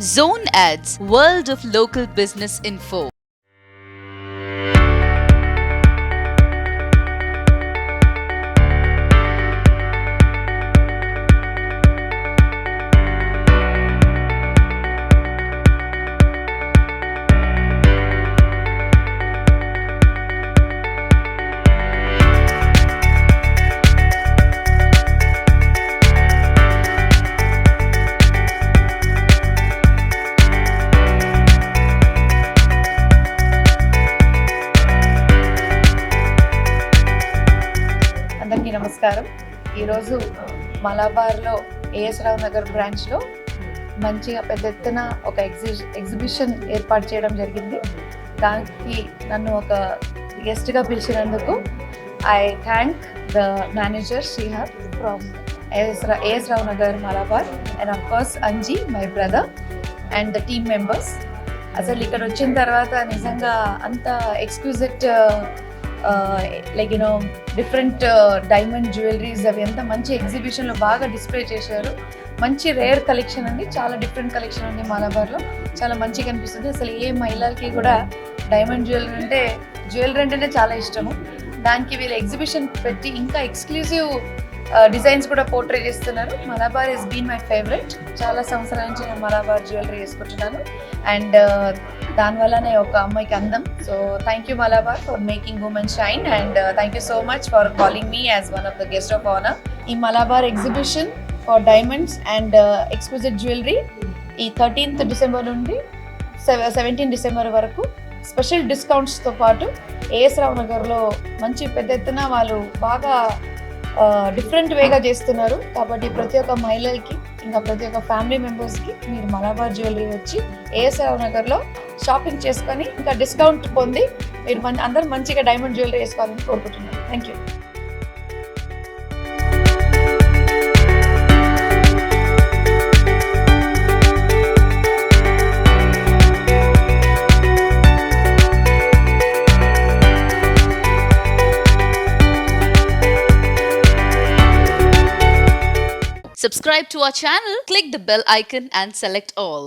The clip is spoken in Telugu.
Zone Ads, World of Local Business Info. అందరికీ నమస్కారం. ఈరోజు మలబార్లో ఏఎస్ రావు నగర్ బ్రాంచ్లో మంచిగా పెద్ద ఎత్తున ఒక ఎగ్జిబిషన్ ఏర్పాటు చేయడం జరిగింది. దానికి నన్ను ఒక గెస్ట్గా పిలిచినందుకు I thank the manager Srihar from AS Rao Nagar Malabar and of course Anji my brother and the team members. అసలు ఇక్కడ వచ్చిన తర్వాత నిజంగా అంత exclusive like you know different diamond jewelleries అవి ఎంత మంచి ఎగ్జిబిషన్లో బాగా డిస్ప్లే చేశారు. మంచి రేర్ కలెక్షన్ అండి, చాలా డిఫరెంట్ కలెక్షన్ ఉంది మలబార్లో, చాలా మంచిగా అనిపిస్తుంది. అసలు ఏ మహిళలకి కూడా డైమండ్ జ్యువెలరీ అంటేనే చాలా ఇష్టము. దానికి వీళ్ళు ఎగ్జిబిషన్ పెట్టి ఇంకా ఎక్స్క్లూజివ్ డిజైన్స్ కూడా పోర్ట్రే చేస్తున్నారు. Malabar is been my favourite. చాలా సంవత్సరాల నుంచి నేను మలబార్ జ్యువెలరీ వేసుకుంటున్నాను అండ్ దానివల్లనే ఒక అమ్మాయికి అందం. So thank you Malabar for making women shine and thank you so much for calling me as one of the guest of honour. ఈ Malabar exhibition for diamonds and exclusive jewellery ఈ 13th డిసెంబర్ నుండి 17 డిసెంబర్ వరకు స్పెషల్ డిస్కౌంట్స్తో పాటు ఏఎస్ రావు నగర్లో మంచి పెద్ద ఎత్తున వాళ్ళు బాగా డిఫరెంట్ వేగా చేస్తున్నారు. కాబట్టి ప్రతి ఒక్క మహిళలకి ఇంకా ప్రతి ఒక్క ఫ్యామిలీ మెంబర్స్కి మీరు మలబార్ జ్యువెలరీ వచ్చి ఏఎస్ రావు నగర్లో షాపింగ్ చేసుకొని ఇంకా డిస్కౌంట్ పొంది మీరు అందరూ మంచిగా డైమండ్ జ్యువెలరీ వేసుకోవాలని కోరుకుంటున్నాను. Thank you. Subscribe to our channel, click the bell icon and select all.